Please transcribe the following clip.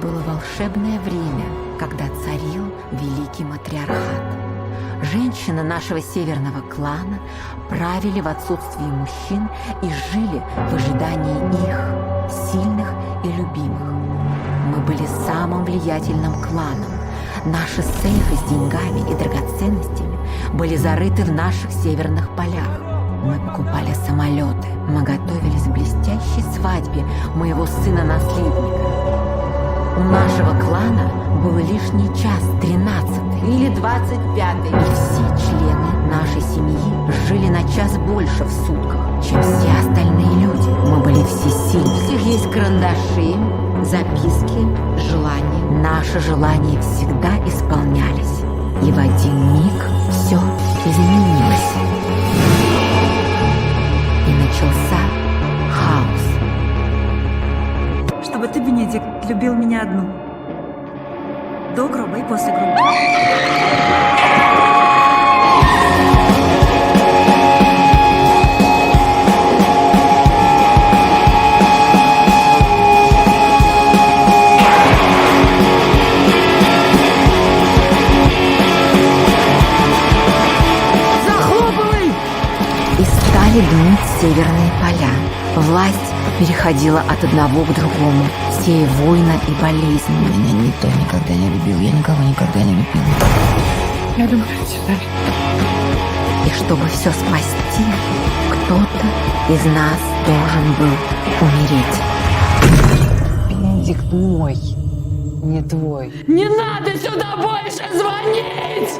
было волшебное время, когда царил великий матриархат. Женщины нашего северного клана правили в отсутствии мужчин и жили в ожидании их, сильных и любимых. Мы были самым влиятельным кланом. Наши сейфы с деньгами и драгоценностями были зарыты в наших северных полях. Мы покупали самолеты, мы готовились к блестящей свадьбе моего сына-наследника. У нашего клана был лишний час, 13-й или 25-й, и все члены нашей семьи жили на час больше в сутках, чем все остальные люди. Мы были всесильны. У всех есть карандаши, записки, желания. Наши желания всегда исполнялись, и в один миг все изменилось. И начался хаос. Чтобы ты, Бенедикт, любил меня одну. До гроба и после гроба. И стали гнить северные поля. Власть переходила от одного к другому, сея война и болезни. Меня никто никогда не любил, я никого никогда не любил. Я думаю, сюда. И чтобы все спасти, кто-то из нас должен был умереть. Бенедикт мой, не твой. Не надо сюда больше звонить!